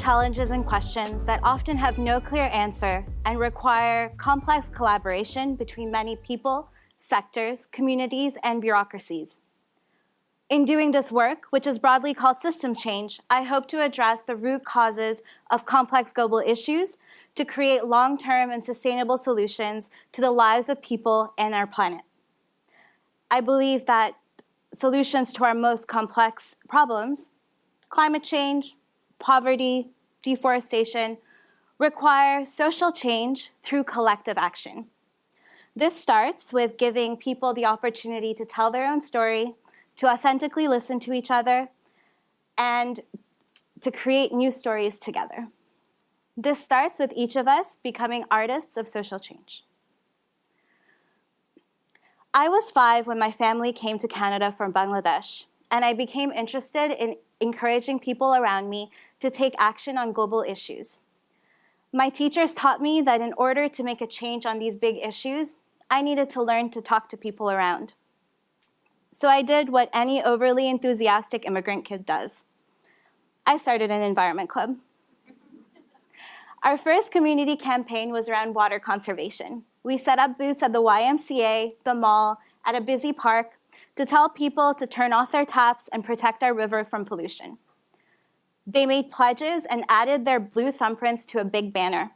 challenges and questions that often have no clear answer and require complex collaboration between many people, sectors, communities, and bureaucracies. In doing this work, which is broadly called systems change, I hope to address the root causes of complex global issues to create long-term and sustainable solutions to the lives of people and our planet. I believe that solutions to our most complex problems, climate change, poverty, deforestation, require social change through collective action. This starts with giving people the opportunity to tell their own story, to authentically listen to each other, and to create new stories together. This starts with each of us becoming artists of social change. I was 5 when my family came to Canada from Bangladesh, and I became interested in encouraging people around me to take action on global issues. My teachers taught me that in order to make a change on these big issues, I needed to learn to talk to people around. So I did what any overly enthusiastic immigrant kid does. I started an environment club. Our first community campaign was around water conservation. We set up booths at the YMCA, the mall, at a busy park to tell people to turn off their taps and protect our river from pollution. They made pledges and added their blue thumbprints to a big banner.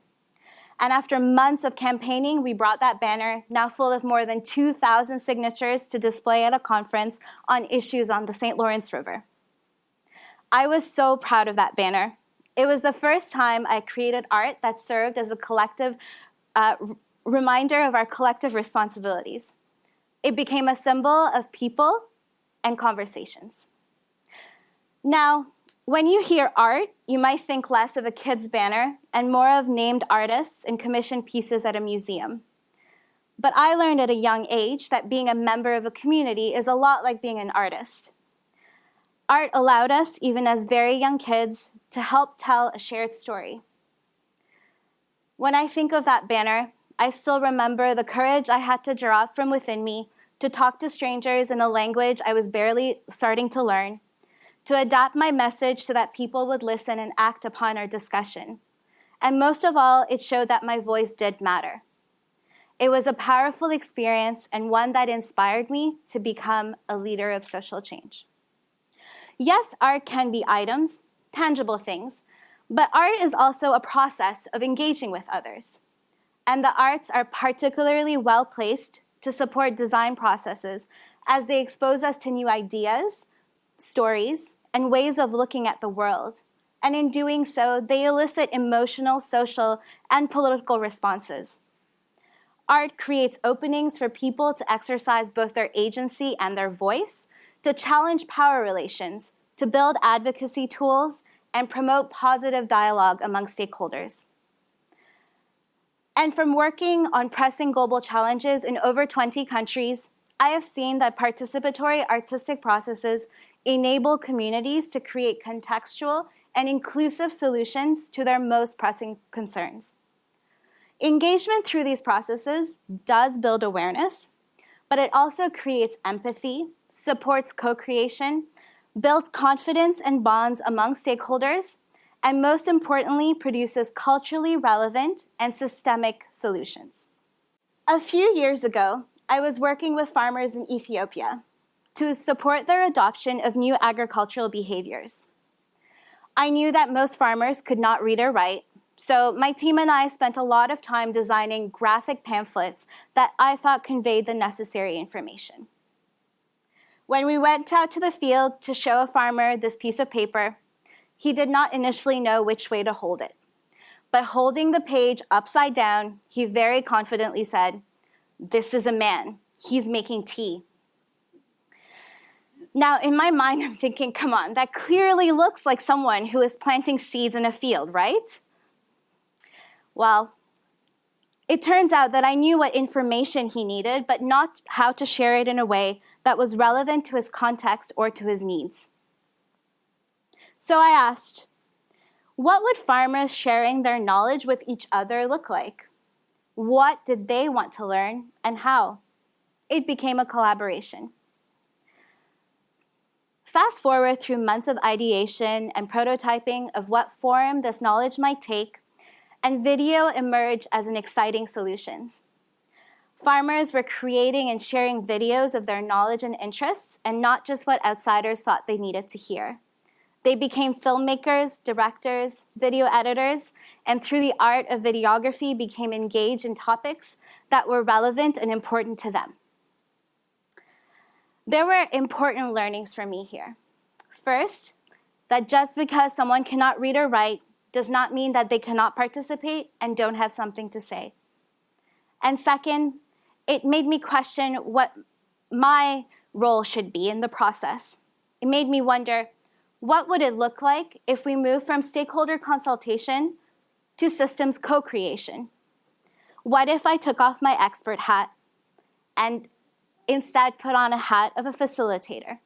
And after months of campaigning, we brought that banner, now full of more than 2,000 signatures, to display at a conference on issues on the St. Lawrence River. I was so proud of that banner. It was the first time I created art that served as a collective reminder of our collective responsibilities. It became a symbol of people and conversations. Now, when you hear art, you might think less of a kid's banner and more of named artists and commissioned pieces at a museum. But I learned at a young age that being a member of a community is a lot like being an artist. Art allowed us, even as very young kids, to help tell a shared story. When I think of that banner, I still remember the courage I had to draw up from within me to talk to strangers in a language I was barely starting to learn, to adapt my message so that people would listen and act upon our discussion. And most of all, it showed that my voice did matter. It was a powerful experience and one that inspired me to become a leader of social change. Yes, art can be items, tangible things, but art is also a process of engaging with others. And the arts are particularly well placed to support design processes as they expose us to new ideas, stories, and ways of looking at the world. And in doing so, they elicit emotional, social, and political responses. Art creates openings for people to exercise both their agency and their voice, to challenge power relations, to build advocacy tools, and promote positive dialogue among stakeholders. And from working on pressing global challenges in over 20 countries, I have seen that participatory artistic processes enable communities to create contextual and inclusive solutions to their most pressing concerns. Engagement through these processes does build awareness, but it also creates empathy, supports co-creation, builds confidence and bonds among stakeholders, and most importantly, produces culturally relevant and systemic solutions. A few years ago, I was working with farmers in Ethiopia to support their adoption of new agricultural behaviors. I knew that most farmers could not read or write, so my team and I spent a lot of time designing graphic pamphlets that I thought conveyed the necessary information. When we went out to the field to show a farmer this piece of paper, he did not initially know which way to hold it. But holding the page upside down, he very confidently said, "This is a man. He's making tea." Now, in my mind, I'm thinking, come on, that clearly looks like someone who is planting seeds in a field, right? Well, it turns out that I knew what information he needed, but not how to share it in a way that was relevant to his context or to his needs. So I asked, what would farmers sharing their knowledge with each other look like? What did they want to learn and how? It became a collaboration. Fast forward through months of ideation and prototyping of what form this knowledge might take, and video emerged as an exciting solution. Farmers were creating and sharing videos of their knowledge and interests, and not just what outsiders thought they needed to hear. They became filmmakers, directors, video editors, and through the art of videography became engaged in topics that were relevant and important to them. There were important learnings for me here. First, that just because someone cannot read or write does not mean that they cannot participate and don't have something to say. And second, it made me question what my role should be in the process. It made me wonder, what would it look like if we move from stakeholder consultation to systems co-creation? What if I took off my expert hat and instead put on a hat of a facilitator?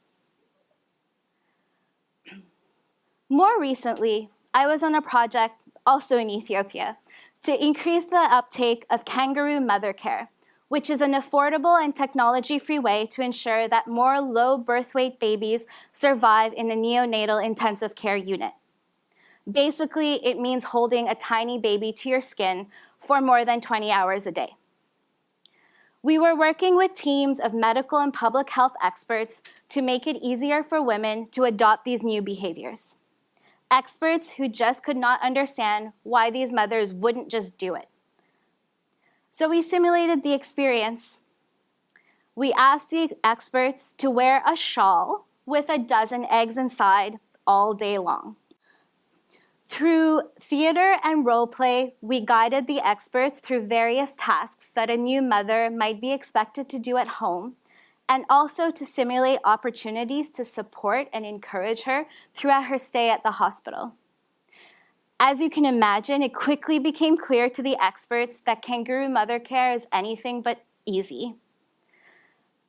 More recently, I was on a project, also in Ethiopia, to increase the uptake of kangaroo mother care, which is an affordable and technology-free way to ensure that more low birth weight babies survive in a neonatal intensive care unit. Basically, it means holding a tiny baby to your skin for more than 20 hours a day. We were working with teams of medical and public health experts to make it easier for women to adopt these new behaviors. Experts who just could not understand why these mothers wouldn't just do it. So we simulated the experience. We asked the experts to wear a shawl with a dozen eggs inside all day long. Through theater and role play, we guided the experts through various tasks that a new mother might be expected to do at home, and also to simulate opportunities to support and encourage her throughout her stay at the hospital. As you can imagine, it quickly became clear to the experts that kangaroo mother care is anything but easy.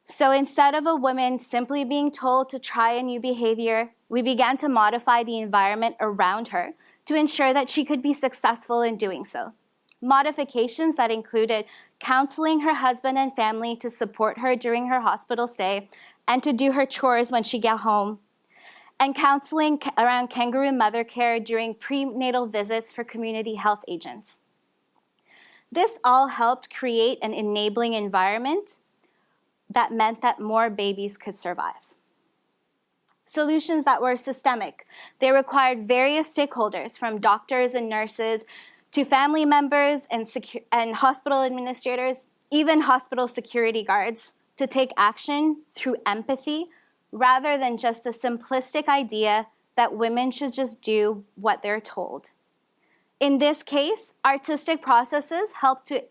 So instead of a woman simply being told to try a new behavior, we began to modify the environment around her to ensure that she could be successful in doing so. Modifications that included counseling her husband and family to support her during her hospital stay and to do her chores when she got home, and counseling around kangaroo mother care during prenatal visits for community health agents. This all helped create an enabling environment that meant that more babies could survive. Solutions that were systemic. They required various stakeholders, from doctors and nurses to family members and hospital administrators, even hospital security guards, to take action through empathy rather than just the simplistic idea that women should just do what they're told. In this case, artistic processes help to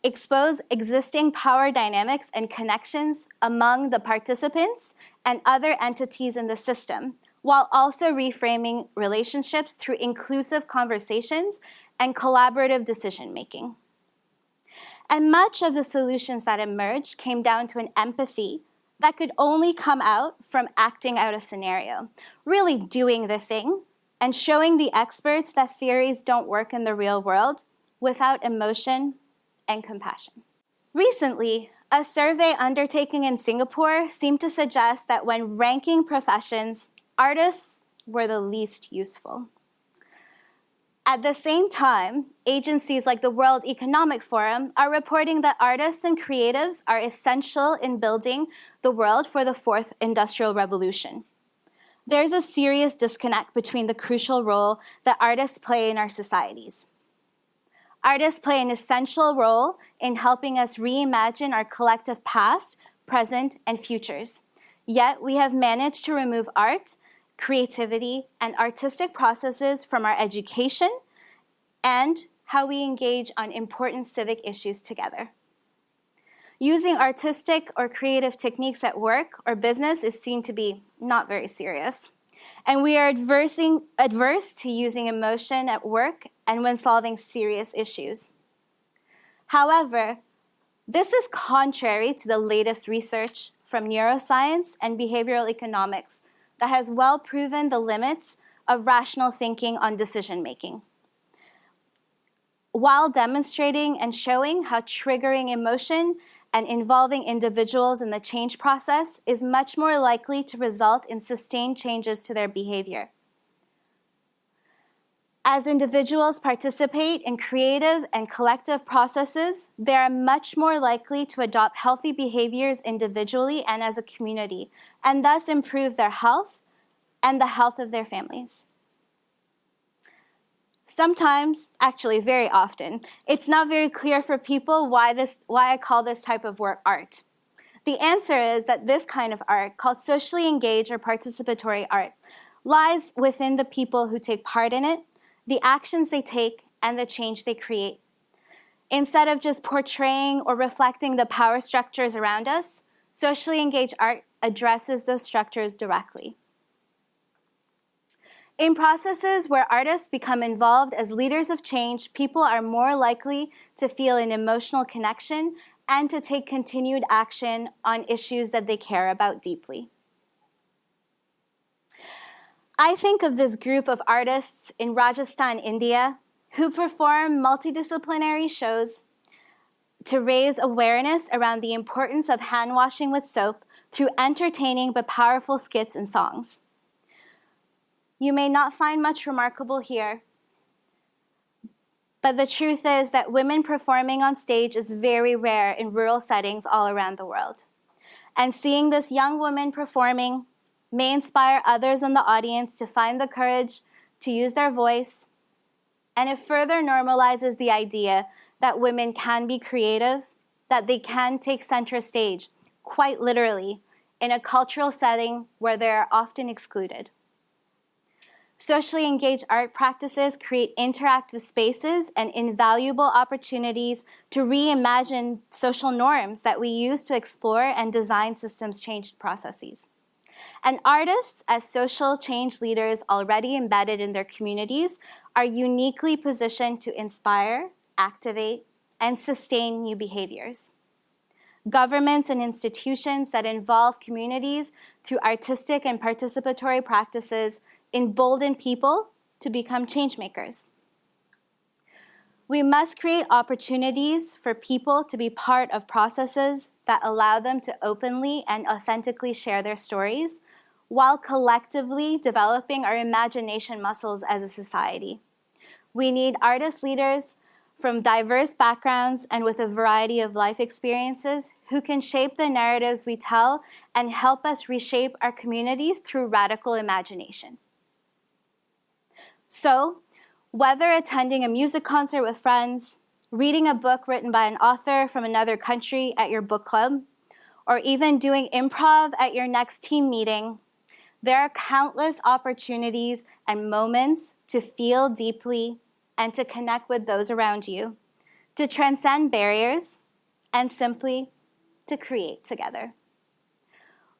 expose existing power dynamics and connections among the participants and other entities in the system, while also reframing relationships through inclusive conversations and collaborative decision-making. And much of the solutions that emerged came down to an empathy that could only come out from acting out a scenario, really doing the thing, and showing the experts that theories don't work in the real world without emotion and compassion. Recently, a survey undertaken in Singapore seemed to suggest that when ranking professions, artists were the least useful. At the same time, agencies like the World Economic Forum are reporting that artists and creatives are essential in building the world for the fourth industrial revolution. There's a serious disconnect between the crucial role that artists play in our societies. Artists play an essential role in helping us reimagine our collective past, present, and futures. Yet we have managed to remove art, creativity, and artistic processes from our education and how we engage on important civic issues together. Using artistic or creative techniques at work or business is seen to be not very serious. And we are adverse to using emotion at work and when solving serious issues. However, this is contrary to the latest research from neuroscience and behavioral economics that has well proven the limits of rational thinking on decision making, while demonstrating and showing how triggering emotion and involving individuals in the change process is much more likely to result in sustained changes to their behavior. As individuals participate in creative and collective processes, they are much more likely to adopt healthy behaviors individually and as a community, and thus improve their health and the health of their families. Sometimes, actually very often, it's not very clear for people why I call this type of work art. The answer is that this kind of art, called socially engaged or participatory art, lies within the people who take part in it, the actions they take, and the change they create. Instead of just portraying or reflecting the power structures around us, socially engaged art addresses those structures directly. In processes where artists become involved as leaders of change, people are more likely to feel an emotional connection and to take continued action on issues that they care about deeply. I think of this group of artists in Rajasthan, India, who perform multidisciplinary shows to raise awareness around the importance of hand washing with soap through entertaining but powerful skits and songs. You may not find much remarkable here, but the truth is that women performing on stage is very rare in rural settings all around the world. And seeing this young woman performing may inspire others in the audience to find the courage to use their voice, and it further normalizes the idea that women can be creative, that they can take center stage, quite literally, in a cultural setting where they are often excluded. Socially engaged art practices create interactive spaces and invaluable opportunities to reimagine social norms that we use to explore and design systems change processes. And artists, as social change leaders already embedded in their communities, are uniquely positioned to inspire, activate, and sustain new behaviors. Governments and institutions that involve communities through artistic and participatory practices embolden people to become changemakers. We must create opportunities for people to be part of processes that allow them to openly and authentically share their stories, while collectively developing our imagination muscles as a society. We need artist leaders from diverse backgrounds and with a variety of life experiences who can shape the narratives we tell and help us reshape our communities through radical imagination. So, whether attending a music concert with friends, reading a book written by an author from another country at your book club, or even doing improv at your next team meeting, there are countless opportunities and moments to feel deeply and to connect with those around you, to transcend barriers, and simply to create together.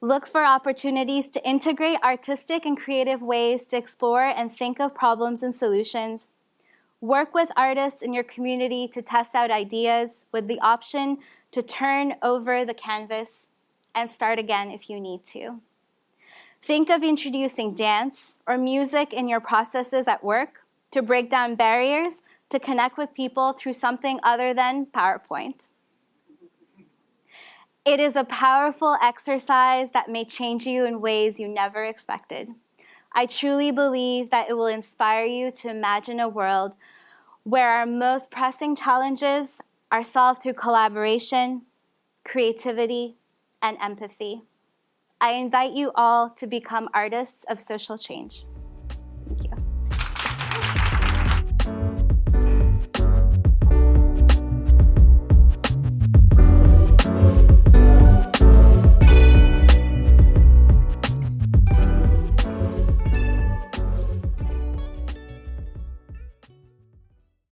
Look for opportunities to integrate artistic and creative ways to explore and think of problems and solutions. Work with artists in your community to test out ideas with the option to turn over the canvas and start again if you need to. Think of introducing dance or music in your processes at work to break down barriers, to connect with people through something other than PowerPoint. It is a powerful exercise that may change you in ways you never expected. I truly believe that it will inspire you to imagine a world where our most pressing challenges are solved through collaboration, creativity, and empathy. I invite you all to become artists of social change.